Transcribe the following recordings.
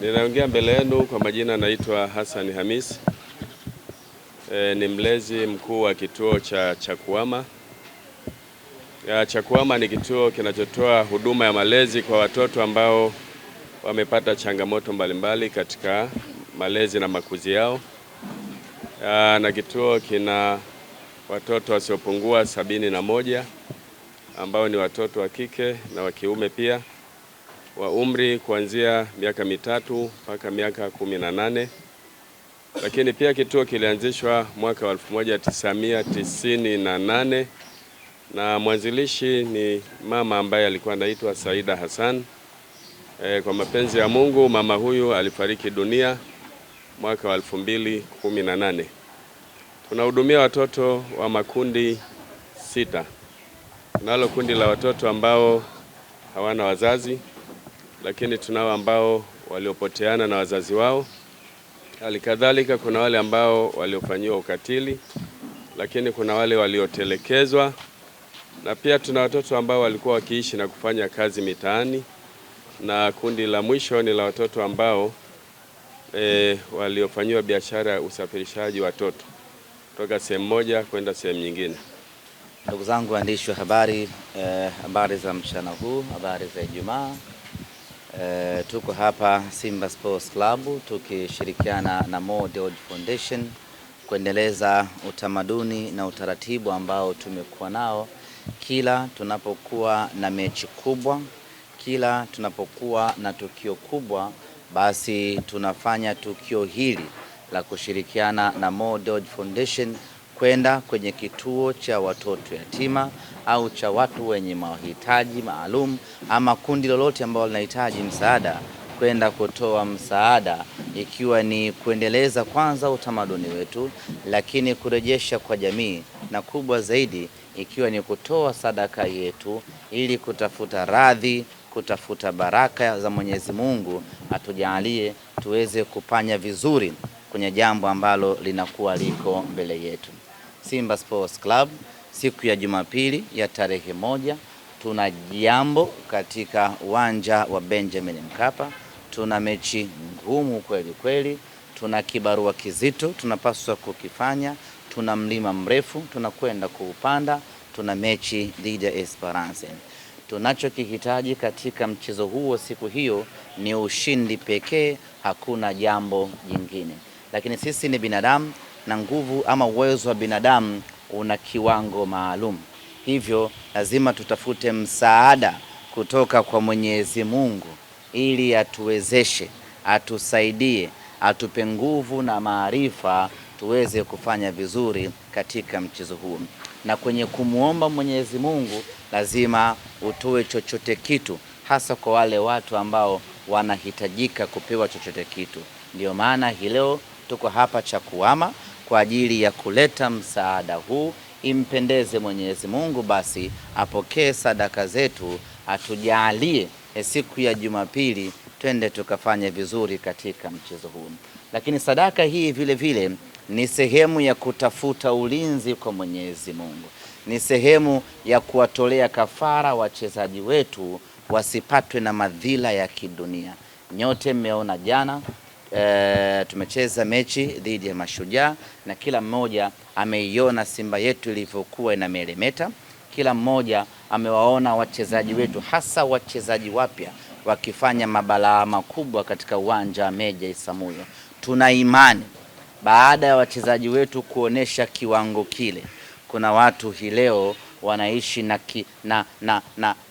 Ninaongea mbele yenu kwa majina, naitwa Hassan Hamis. Ni mlezi mkuu wa kituo cha Chakuama. Chakuama ni kituo kinachotoa huduma ya malezi kwa watoto ambao wamepata changamoto mbalimbali katika malezi na makuzi yao. Na kituo kina watoto wasiopungua 71 ambao ni watoto wa kike na wa kiume pia, wa umri kuanzia miaka 3 mpaka miaka 18. Lakini pia kituo kilianzishwa mwaka wa 1998 na mwanzilishi ni mama ambaye alikuwa anaitwa Saida Hassan. Kwa mapenzi ya Mungu mama huyu alifariki dunia mwaka wa 2018. Tunahudumia watoto wa makundi 6. Tunalo kundi la watoto ambao hawana wazazi, lakini tunao ambao waliopoteana na wazazi wao. Halikadhalika kuna wale ambao waliofanyiwa ukatili, lakini kuna wale waliotelekezwa, na pia tuna watoto ambao walikuwa wakiishi na kufanya kazi mitaani, na kundi la mwisho ni la watoto ambao waliofanyiwa biashara ya usafirishaji watoto kutoka sehemu moja kwenda sehemu nyingine. Ndugu zangu waandishi wa habari, habari za mchana huu, habari za Ijumaa. Tuko hapa Simba Sports Club tukishirikiana na Mo Dewji Foundation kuendeleza utamaduni na utaratibu ambao tumekuwa nao kila tunapokuwa na mechi kubwa, kila tunapokuwa na tukio kubwa, basi tunafanya tukio hili la kushirikiana na Mo Dewji Foundation kwenda kwenye kituo cha watoto yatima au cha watu wenye mahitaji maalum ama kundi lolote ambalo linahitaji msaada, kwenda kutoa msaada, ikiwa ni kuendeleza kwanza utamaduni wetu, lakini kurejesha kwa jamii, na kubwa zaidi ikiwa ni kutoa sadaka yetu ili kutafuta radhi, kutafuta baraka za Mwenyezi Mungu atujalie tuweze kupanya vizuri kwenye jambo ambalo linakuwa liko mbele yetu. Simba Sports Club siku ya Jumapili ya tarehe 1 tuna jambo katika uwanja wa Benjamin Mkapa. Tuna mechi ngumu kweli kweli, tuna kibarua kizito tunapaswa kukifanya, tuna mlima mrefu tunakwenda kuupanda, tuna mechi dhidi ya Esperance. Tunachokihitaji katika mchezo huo siku hiyo ni ushindi pekee, hakuna jambo jingine. Lakini sisi ni binadamu na nguvu ama uwezo wa binadamu una kiwango maalum. Hivyo lazima tutafute msaada kutoka kwa Mwenyezi Mungu ili atuwezeshe, atusaidie, atupe nguvu na maarifa tuweze kufanya vizuri katika mchezo huu. Na kwenye kumuomba Mwenyezi Mungu lazima utoe chochote kitu, hasa kwa wale watu ambao wanahitajika kupewa chochote kitu. Ndio maana hii leo tuko hapa Chakuama kwa ajili ya kuleta msaada huu. Impendeze Mwenyezi Mungu basi apokee sadaka zetu, atujalie siku ya Jumapili twende tukafanye vizuri katika mchezo huu. Lakini sadaka hii vile vile ni sehemu ya kutafuta ulinzi kwa Mwenyezi Mungu, ni sehemu ya kuwatolea kafara wachezaji wetu wasipatwe na madhila ya kidunia. Nyote mmeona jana tumecheza mechi dhidi ya Mashujaa na kila mmoja ameiona Simba yetu ilivyokuwa inameremeta. Kila mmoja amewaona wachezaji wetu, hasa wachezaji wapya, wakifanya mabalaa makubwa katika uwanja wa Meja Isamuhyo. Tuna imani baada ya wachezaji wetu kuonesha kiwango kile, kuna watu hii leo wanaishi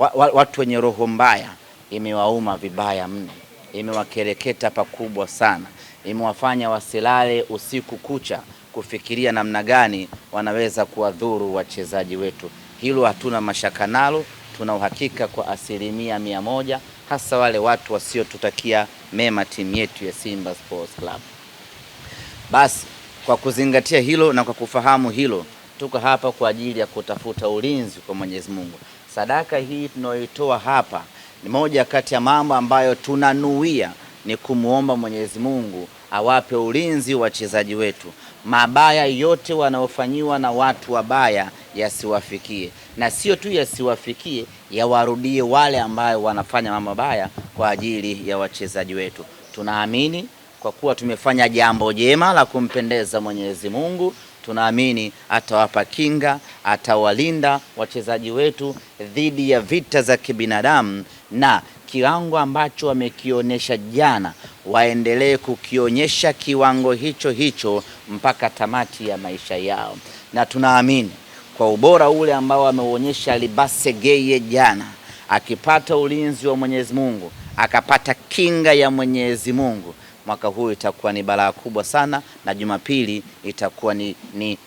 watu wenye roho mbaya, imewauma vibaya mno, imewakereketa pakubwa sana, imewafanya wasilale usiku kucha kufikiria namna gani wanaweza kuwadhuru wachezaji wetu. Hilo hatuna mashaka nalo, tuna uhakika kwa 100%, hasa wale watu wasiotutakia mema timu yetu ya Simba Sports Club. Basi kwa kuzingatia hilo na kwa kufahamu hilo, tuko hapa kwa ajili ya kutafuta ulinzi kwa Mwenyezi Mungu. Sadaka hii tunayoitoa hapa ni moja kati ya mambo ambayo tunanuia ni kumuomba Mwenyezi Mungu awape ulinzi wachezaji wetu. Mabaya yote wanaofanyiwa na watu wabaya yasiwafikie, na sio tu yasiwafikie, yawarudie wale ambao wanafanya mambo mabaya kwa ajili ya wachezaji wetu. Tunaamini kwa kuwa tumefanya jambo jema la kumpendeza Mwenyezi Mungu, tunaamini atawapa kinga, atawalinda wachezaji wetu dhidi ya vita za kibinadamu, na kiwango ambacho wamekionyesha jana waendelee kukionyesha kiwango hicho hicho mpaka tamati ya maisha yao. Na tunaamini kwa ubora ule ambao wameonyesha Libase Geye jana, akipata ulinzi wa Mwenyezi Mungu, akapata kinga ya Mwenyezi Mungu, mwaka huu itakuwa ni balaa kubwa sana, na Jumapili itakuwa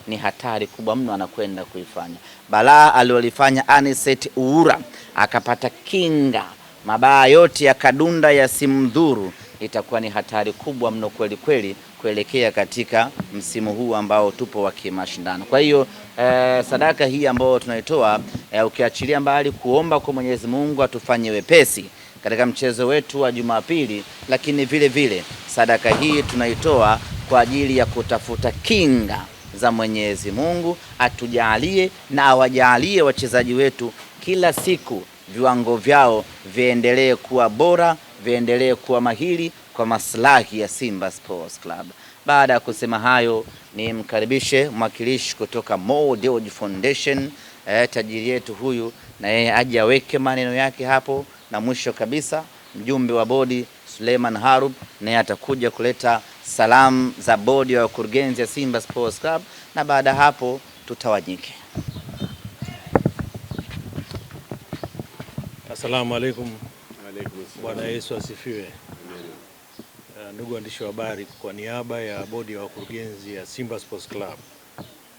ni hatari kubwa mno anakwenda kuifanya. Balaa alilolifanya Aniset Uhura akapata kinga, mabaya yote ya kadunda yasimdhuru, itakuwa ni hatari kubwa mno kweli kweli kuelekea katika msimu huu ambao tupo wa kimashindano. Kwa hiyo sadaka hii ambayo tunaitoa, ukiachilia mbali kuomba kwa Mwenyezi Mungu atufanye wepesi katika mchezo wetu wa Jumapili, lakini vile vile sadaka hii tunaitoa kwa ajili ya kutafuta kinga za Mwenyezi Mungu, atujalie na awajalie wachezaji wetu kila siku viwango vyao viendelee kuwa bora, viendelee kuwa mahiri kwa maslahi ya Simba Sports Club. Baada ya kusema hayo, ni mkaribishe mwakilishi kutoka Mo Dewji Foundation, tajiri yetu huyu, na yeye aje aweke maneno yake hapo, na mwisho kabisa mjumbe wa bodi Suleiman Harub naye atakuja kuleta salamu za bodi ya wakurugenzi ya Simba Sports Club, na baada hapo tutawanyike. Asalamu alaikum. Bwana Yesu asifiwe. Ndugu waandishi wa habari, kwa niaba ya bodi ya wakurugenzi ya Simba Sports Club,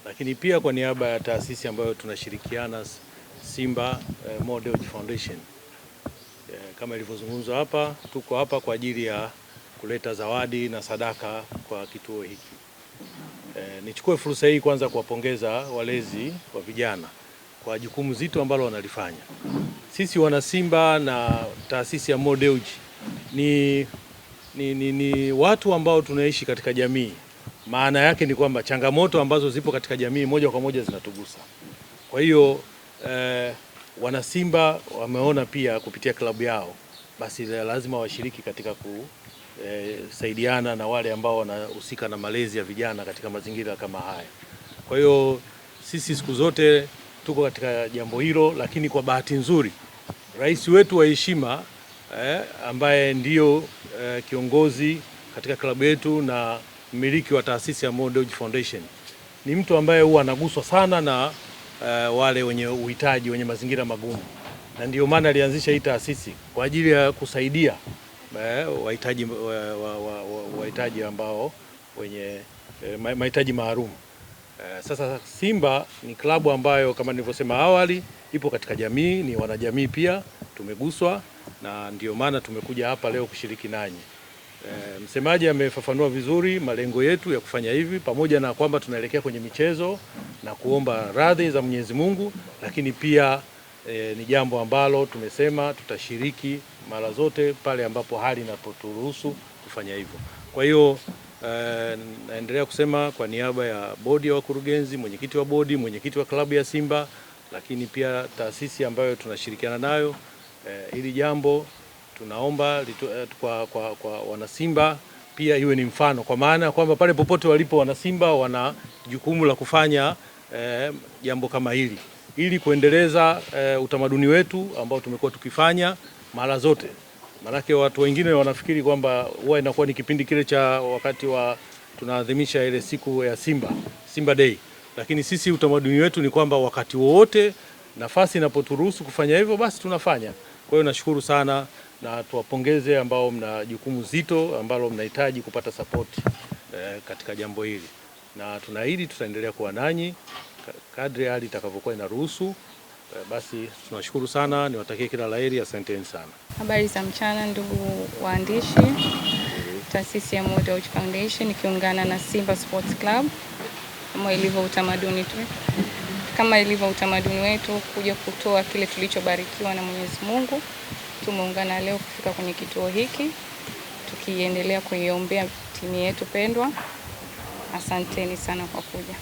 lakini pia kwa niaba ya taasisi ambayo tunashirikiana Simba Mo Dewji Foundation, kama ilivyozungumzwa hapa, tuko hapa kwa ajili ya kuleta zawadi na sadaka kwa kituo hiki. Nichukue fursa hii kwanza kuwapongeza walezi wa vijana kwa jukumu zito ambalo wanalifanya. Sisi wana Simba na taasisi ya Mo Dewji ni watu ambao tunaishi katika jamii. Maana yake ni kwamba changamoto ambazo zipo katika jamii moja kwa moja zinatugusa. Kwa hiyo wana Simba wameona pia kupitia klabu yao, basi lazima washiriki katika kusaidiana na wale ambao wanahusika na malezi ya vijana katika mazingira kama haya. Kwa hiyo sisi siku zote tuko katika jambo hilo, lakini kwa bahati nzuri rais wetu wa heshima ambaye ndio kiongozi katika klabu yetu na mmiliki wa taasisi ya Mo Dewji Foundation ni mtu ambaye huwa anaguswa sana na wale wenye uhitaji, wenye mazingira magumu, na ndio maana alianzisha hii taasisi kwa ajili ya kusaidia wahitaji ambao wenye mahitaji maalum. Sasa Simba ni klabu ambayo kama nilivyosema awali ipo katika jamii, ni wanajamii pia tumeguswa, na ndio maana tumekuja hapa leo kushiriki nanyi. Msemaji amefafanua vizuri malengo yetu ya kufanya hivi, pamoja na kwamba tunaelekea kwenye michezo na kuomba radhi za Mwenyezi Mungu, lakini pia ni jambo ambalo tumesema tutashiriki mara zote pale ambapo hali inapoturuhusu kufanya hivyo. Kwa hiyo naendelea kusema kwa niaba ya bodi ya wakurugenzi, mwenyekiti wa bodi, mwenyekiti wa klabu ya Simba, lakini pia taasisi ambayo tunashirikiana nayo, hili jambo tunaomba kwa wanasimba pia iwe ni mfano, kwa maana kwamba pale popote walipo wanasimba wana jukumu la kufanya jambo kama hili ili kuendeleza utamaduni wetu ambao tumekuwa tukifanya mara zote. Manake watu wengine wanafikiri kwamba huwa inakuwa ni kipindi kile cha wakati wa tunaadhimisha ile siku ya Simba Day, lakini sisi utamaduni wetu ni kwamba wakati wowote nafasi inapoturuhusu kufanya hivyo basi tunafanya. Kwa hiyo nashukuru sana na tuwapongeze ambao mna jukumu zito ambalo mnahitaji kupata support katika jambo hili, na tunaahidi tutaendelea kuwa nanyi kadri hali itakavyokuwa inaruhusu. Basi tunashukuru sana, niwatakie kila laheri, asanteni sana. Habari za mchana ndugu waandishi. Taasisi ya Mo Dewji Foundation ikiungana na Simba Sports Club, kama ilivyo utamaduni wetu kuja kutoa kile tulichobarikiwa na Mwenyezi Mungu, tumeungana leo kufika kwenye kituo hiki tukiendelea kuiombea timu yetu pendwa. Asanteni sana kwa kuja.